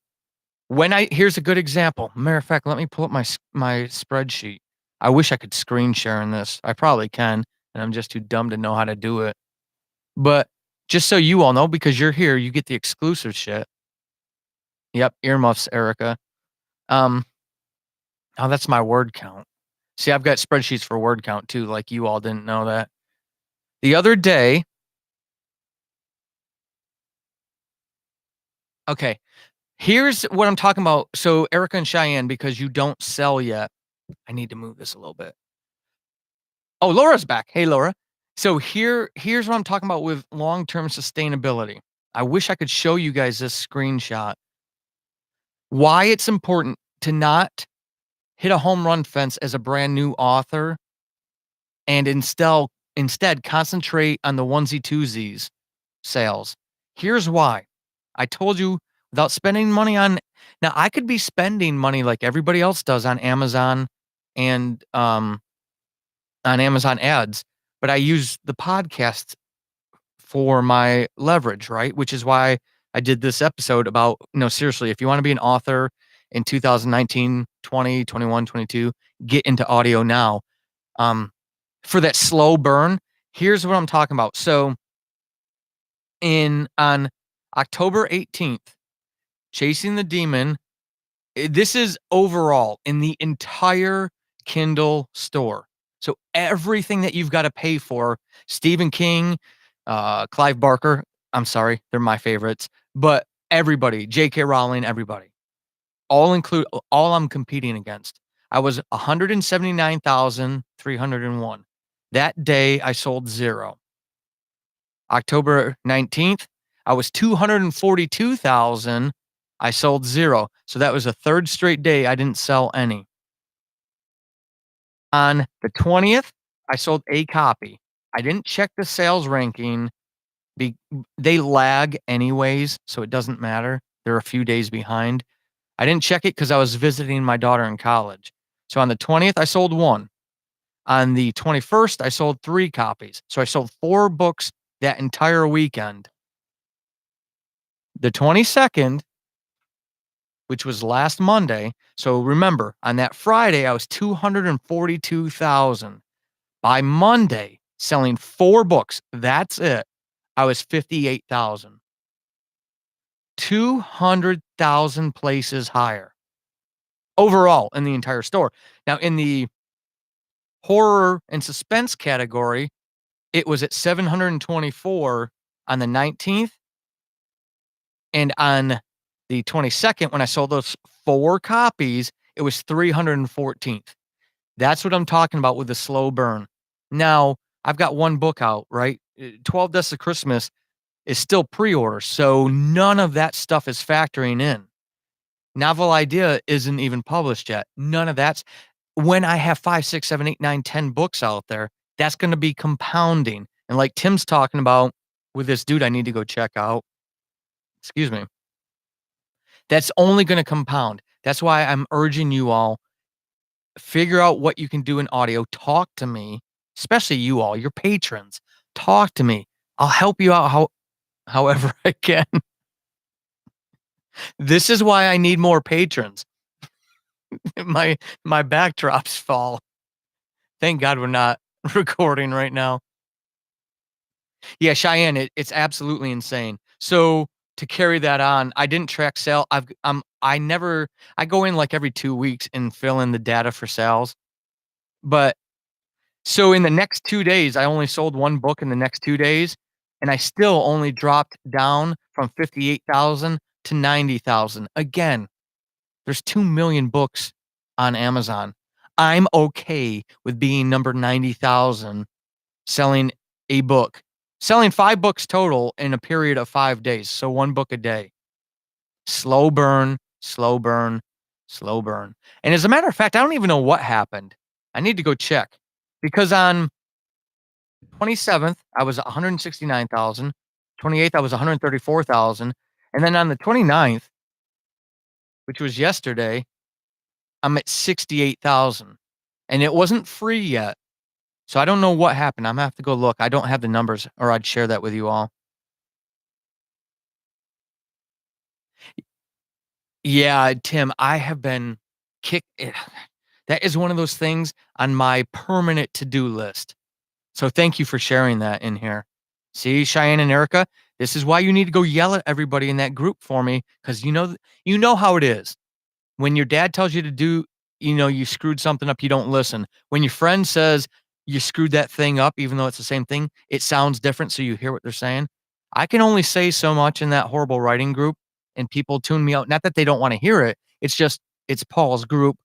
Here's a good example. Matter of fact, let me pull up my spreadsheet. I wish I could screen share in this. I probably can, and I'm just too dumb to know how to do it. But just so you all know, because you're here, you get the exclusive shit. Yep, earmuffs, Erica. Um, oh, that's my word count. See, I've got spreadsheets for word count too, like you all didn't know that. The other day, okay, here's what I'm talking about. So, Erica and Cheyenne, because you don't sell yet, I need to move this a little bit. Oh, Laura's back. Hey, Laura. So here's what I'm talking about with long-term sustainability. I wish I could show you guys this screenshot. Why it's important to not hit a home run fence as a brand new author and instead concentrate on the onesie twosies sales. Here's why. I told you without spending money on now I could be spending money like everybody else does and on Amazon ads, but I use the podcast for my leverage, right? Which is why I did this episode about, seriously, if you want to be an author in 2019, 20, 21, 22, get into audio now. For that slow burn, here's what I'm talking about. So in on October 18th, Chasing the Demon, this is overall in the entire Kindle store. So everything that you've got to pay for, Stephen King, Clive Barker, I'm sorry, they're my favorites, but everybody, J.K. Rowling, everybody, all I'm competing against. I was 179,301. That day I sold zero. October 19th, I was 242,000. I sold zero. So that was a third straight day I didn't sell any. On the 20th, I sold a copy. I didn't check the sales ranking. They lag anyways, so it doesn't matter. They're a few days behind. I didn't check it because I was visiting my daughter in college. So on the 20th, I sold one. On the 21st, I sold 3 copies. So I sold 4 books that entire weekend. The 22nd, which was last Monday. So remember, on that Friday, I was 242,000. By Monday, selling 4 books, that's it. I was 58,000. 200,000 places higher overall in the entire store. Now, in the horror and suspense category, it was at 724 on the 19th. And on the 22nd, when I sold those 4 copies, it was 314th. That's what I'm talking about with the slow burn. Now, I've got 1 book out, right? 12 Deaths of Christmas is still pre-order, so none of that stuff is factoring in. Novel Idea isn't even published yet. None of that's when I have 5, 6, 7, 8, 9, 10 books out there, that's gonna be compounding. And like Tim's talking about with this dude I need to go check out, excuse me, that's only gonna compound. That's why I'm urging you all, figure out what you can do in audio. Talk to me, especially you all, your patrons. Talk to me. I'll help you out however I can. This is why I need more patrons. My backdrops fall. Thank God we're not recording right now. Yeah, Cheyenne, it's absolutely insane. So to carry that on, I didn't track sale. I go in like every 2 weeks and fill in the data for sales. But so in the next 2 days, I only sold 1 book in the next 2 days, and I still only dropped down from 58,000 to 90,000. Again, there's 2 million books on Amazon. I'm okay with being number 90,000 selling a book. Selling 5 books total in a period of 5 days, so 1 book a day. Slow burn, slow burn, slow burn. And as a matter of fact, I don't even know what happened. I need to go check because on 27th, I was 169,000. 28th, I was 134,000. And then on the 29th, which was yesterday, I'm at 68,000. And it wasn't free yet. So I don't know what happened. I'm gonna have to go look. I don't have the numbers or I'd share that with you all. Yeah, Tim, I have been kick that is one of those things on my permanent to-do list. So thank you for sharing that in here. See, Cheyenne and Erica, this is why you need to go yell at everybody in that group for me, because you know how it is. When your dad tells you to do, you screwed something up, you don't listen. When your friend says you screwed that thing up, even though it's the same thing, it sounds different, so you hear what they're saying. I can only say so much in that horrible writing group, and people tune me out. Not that they don't want to hear it. It's just it's Paul's group.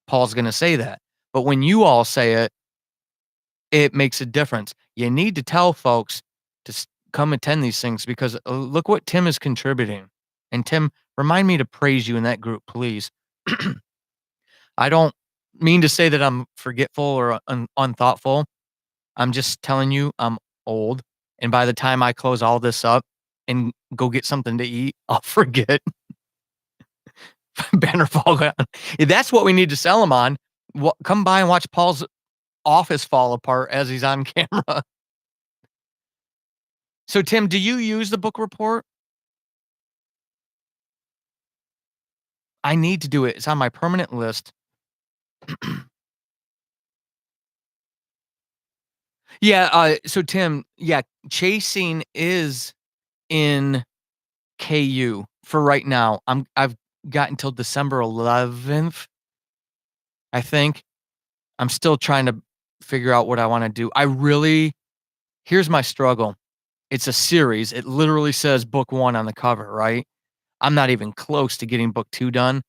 Paul's going to say that. But when you all say it, it makes a difference. You need to tell folks to come attend these things because look what Tim is contributing. And Tim, remind me to praise you in that group, please. I don't mean to say that I'm forgetful or unthoughtful. I'm just telling you I'm old. And by the time I close all this up and go get something to eat, I'll forget. Banner fall down. That's what we need to sell them on. Come by and watch Paul's office fall apart as he's on camera. So, Tim, do you use the book report? I need to do it. It's on my permanent list. Yeah, so Tim, yeah, chasing is in KU for right now. I've got until December 11th, I think. I'm still trying to figure out what I wanna do. Here's my struggle. It's a series. It literally says book 1 on the cover, right? I'm not even close to getting book 2 done.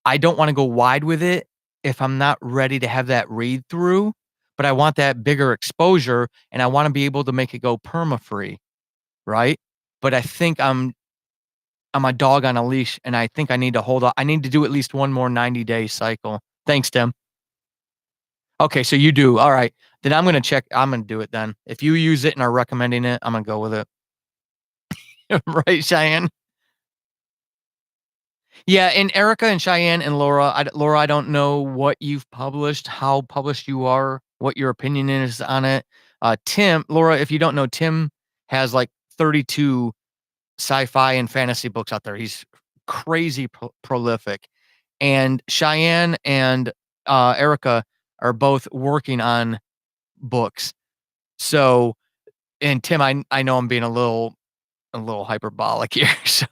I don't wanna go wide with it if I'm not ready to have that read through, but I want that bigger exposure, and I wanna be able to make it go perma-free, right? But I think I'm a dog on a leash, and I think I need to hold on. I need to do at least one more 90-day cycle. Thanks, Tim. Okay, so you do. Alright. Then I'm gonna do it then. If you use it and are recommending it, I'm gonna go with it. Right, Cheyenne? Yeah, and Erica and Cheyenne and Laura, I don't know what you've published, how published you are, what your opinion is on it. Laura, if you don't know, Tim has like 32 sci-fi and fantasy books out there. He's crazy prolific. And Cheyenne and Erica are both working on books. So, and Tim, I know I'm being a little hyperbolic here. So,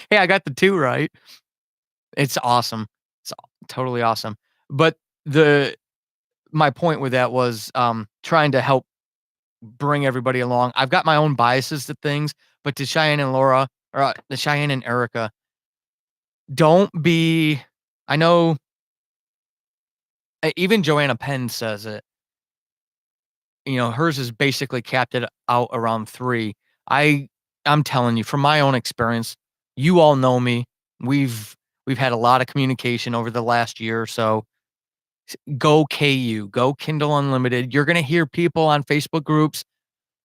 hey, I got the 2 right. It's awesome. It's totally awesome. But the my point with that was, trying to help bring everybody along. I've got my own biases to things, but to Cheyenne and Laura or, the Cheyenne and Erica, don't be I know, even Joanna Penn says it, hers is basically capped it out around 3. I I'm telling you from my own experience, you all know me. We've we've had a lot of communication over the last year or so. Go KU, go Kindle Unlimited. You're gonna hear people on Facebook groups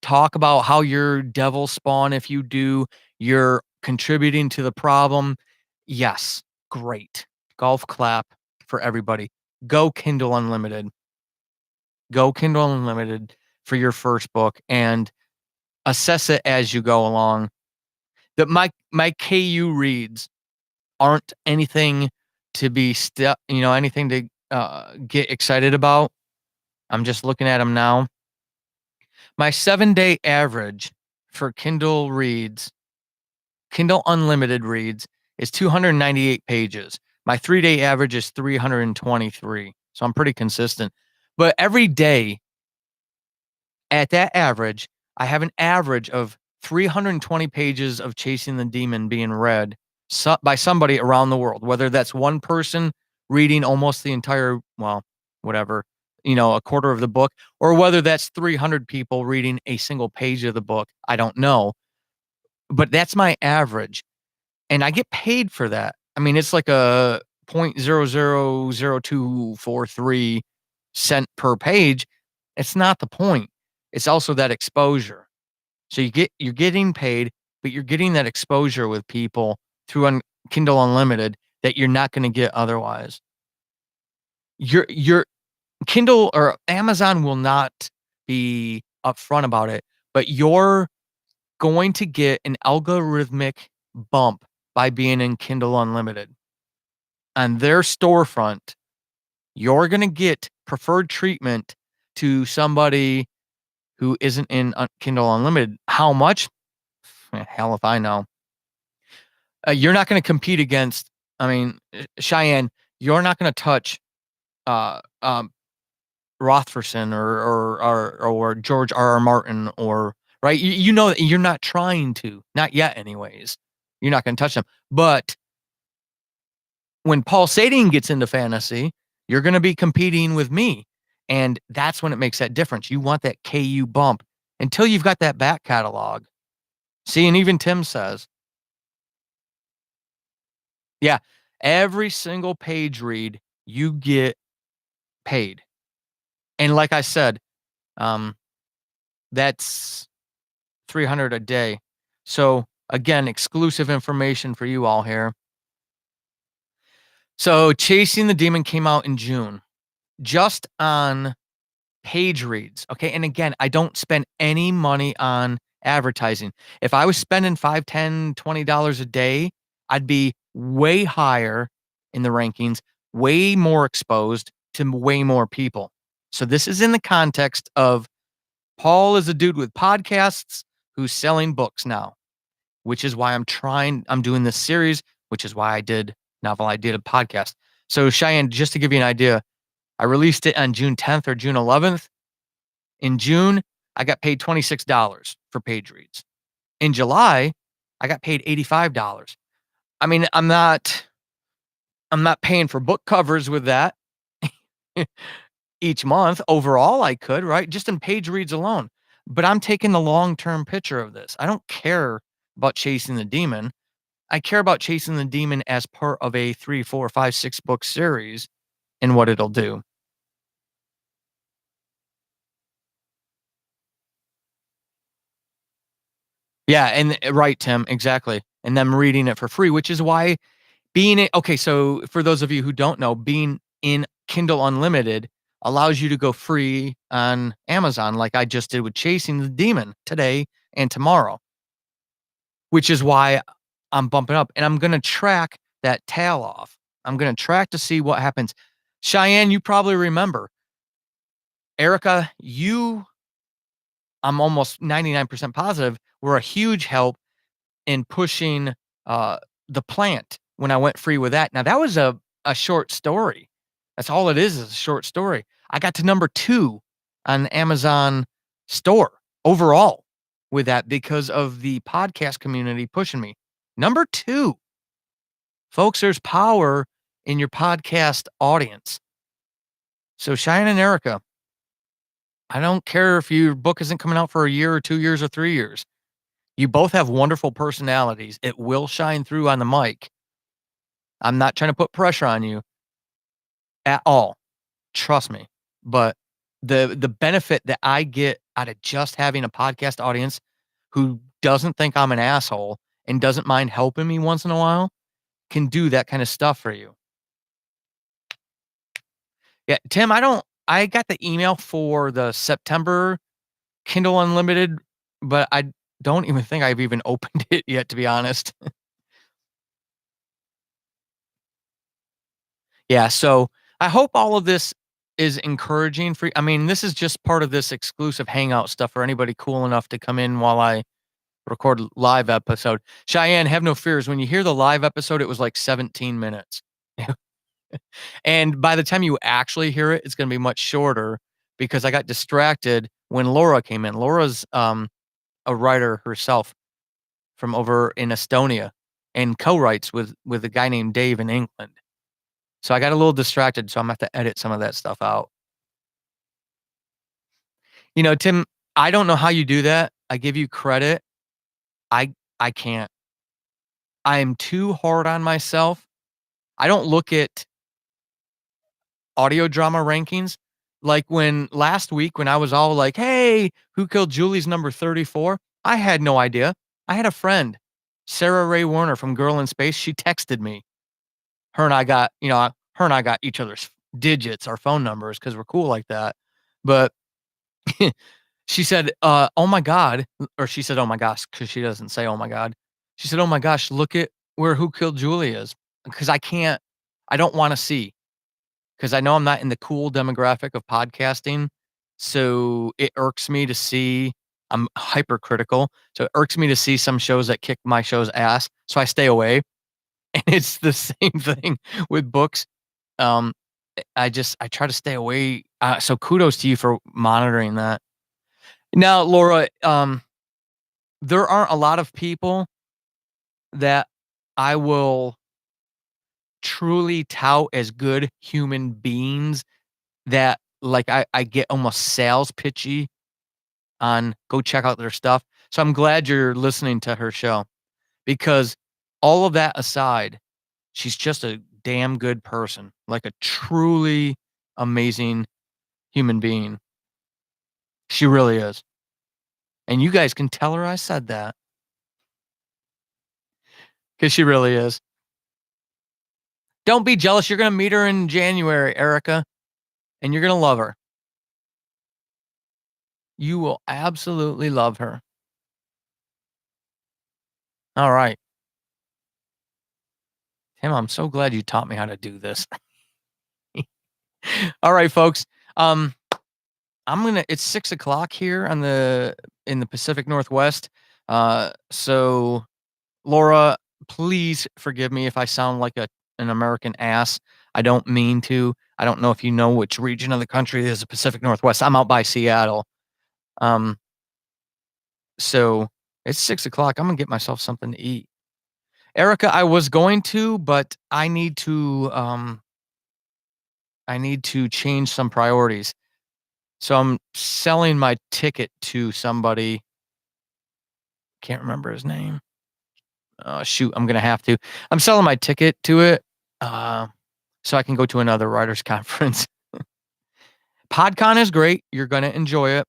talk about how you're devil spawn if you do, you're contributing to the problem. Yes, great. Golf clap for everybody. Go Kindle Unlimited. Go Kindle Unlimited for your first book and assess it as you go along. That my KU reads aren't anything to be anything to get excited about. I'm just looking at them now. My 7-day average for Kindle Unlimited reads is 298 pages. My 3-day average is 323. So I'm pretty consistent. But every day at that average, I have an average of 320 pages of Chasing the Demon being read by somebody around the world, whether that's one person reading almost the entire, well, whatever, a quarter of the book, or whether that's 300 people reading a single page of the book. I don't know. But that's my average. And I get paid for that. I mean, it's like a 0.000243 cent per page. It's not the point. It's also that exposure. So you're getting paid, but you're getting that exposure with people through Kindle Unlimited that you're not going to get otherwise. Your Kindle or Amazon will not be upfront about it, but you're going to get an algorithmic bump by being in Kindle Unlimited. On their storefront, you're gonna get preferred treatment to somebody who isn't in Kindle Unlimited. How much? Hell if I know. You're not gonna compete against, I mean, Cheyenne, you're not gonna touch, uh, um, Rothfussen or George R.R. Martin, or right? You know that you're not trying to, not yet anyways. You're not gonna touch them. But when Paul Sading gets into fantasy, you're gonna be competing with me, and that's when it makes that difference. You want that KU bump until you've got that back catalog. See, and even Tim says, yeah, every single page read, you get paid. And like I said, um, that's 300 a day. So again, exclusive information for you all here. So Chasing the Demon came out in June, just on page reads. Okay. And again, I don't spend any money on advertising. If I was spending 5, 10, $20 a day, I'd be way higher in the rankings, way more exposed to way more people. So this is in the context of Paul is a dude with podcasts who's selling books now, which is why I'm doing this series, which is why I did a podcast. So Cheyenne, just to give you an idea, I released it on June 10th or June 11th. In June, I got paid $26 for page reads. In July, I got paid $85. I mean, I'm not paying for book covers with that each month. Overall, I could, right? Just in page reads alone. But I'm taking the long-term picture of this. I don't care about Chasing the Demon. I care about Chasing the Demon as part of a 3, 4, 5, 6 book series and what it'll do. Yeah, and right, Tim, exactly. And them reading it for free, which is why okay, so for those of you who don't know, being in Kindle Unlimited allows you to go free on Amazon, like I just did with Chasing the Demon today and tomorrow, which is why I'm bumping up, and I'm gonna track that tail off. I'm gonna track to see what happens. Cheyenne, you probably remember. Erica, I'm almost 99% positive, were a huge help in pushing, uh, The Plant when I went free with that. Now that was a short story. That's all it is a short story. I got to number 2 on Amazon store overall with that because of the podcast community pushing me. Number 2. Folks, there's power in your podcast audience. So Cheyenne and Erica, I don't care if your book isn't coming out for a year or 2 years or 3 years. You both have wonderful personalities. It will shine through on the mic. I'm not trying to put pressure on you at all. Trust me. But the benefit that I get out of just having a podcast audience who doesn't think I'm an asshole and doesn't mind helping me once in a while can do that kind of stuff for you. Yeah, Tim, I got the email for the September Kindle Unlimited, but I don't even think I've even opened it yet, to be honest. Yeah, so I hope all of this is encouraging for I mean, this is just part of this exclusive hangout stuff for anybody cool enough to come in while I record live episode. Cheyenne, have no fears. When you hear the live episode, it was like 17 minutes. And by the time you actually hear it, it's gonna be much shorter because I got distracted when Laura came in. Laura's, a writer herself from over in Estonia and co-writes with a guy named Dave in England. So I got a little distracted, so I'm gonna have to edit some of that stuff out. You know, Tim, I don't know how you do that. I give you credit. I can't. I am too hard on myself. I don't look at audio drama rankings. Like when last week when I was all like, "Hey, Who Killed Julie's number 34?" I had no idea. I had a friend, Sarah Ray Warner from Girl in Space. She texted me. Her and I got each other's digits, our phone numbers, because we're cool like that. But she said, "Oh my god," or she said, "Oh my gosh," because she doesn't say, "Oh my god." She said, "Oh my gosh, look at where Who Killed Julie is, because I don't wanna see, because I know I'm not in the cool demographic of podcasting, so it irks me to see. I'm hypercritical, so it irks me to see some shows that kick my show's ass, so I stay away, and it's the same thing with books. Um, I try to stay away, so kudos to you for monitoring that. Now, Laura, there aren't a lot of people that I will truly tout as good human beings that, like, I get almost sales pitchy on go check out their stuff. So I'm glad you're listening to her show, because all of that aside, she's just a damn good person, like a truly amazing human being. She really is. And you guys can tell her I said that, because she really is. Don't be jealous. You're gonna meet her in January, Erica, and you're gonna love her. You will absolutely love her. All right. Tim, I'm so glad you taught me how to do this. All right, folks. Um, it's 6 o'clock here in the Pacific Northwest. So Laura, please forgive me if I sound like an American ass. I don't mean to. I don't know if you know which region of the country is the Pacific Northwest. I'm out by Seattle. Um, so it's 6 o'clock. I'm gonna get myself something to eat. Erica, I was going to, but I need to change some priorities. So I'm selling my ticket to somebody. Can't remember his name. Oh, shoot, I'm gonna have to. I'm selling my ticket to it, so I can go to another writers conference. PodCon is great. You're gonna enjoy it,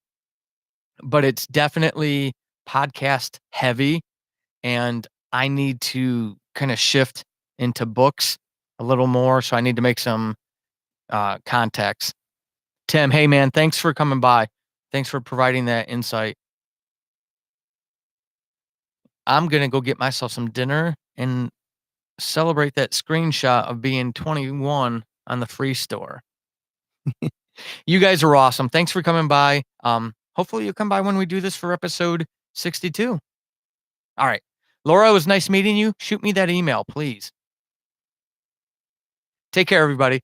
but it's definitely podcast heavy, and I need to kind of shift into books a little more. So I need to make some contacts. Tim, hey man, thanks for coming by. Thanks for providing that insight. I'm gonna go get myself some dinner and celebrate that screenshot of being 21 on the free store. You guys are awesome. Thanks for coming by. Hopefully you'll come by when we do this for episode 62. All right. Laura, it was nice meeting you. Shoot me that email, please. Take care, everybody.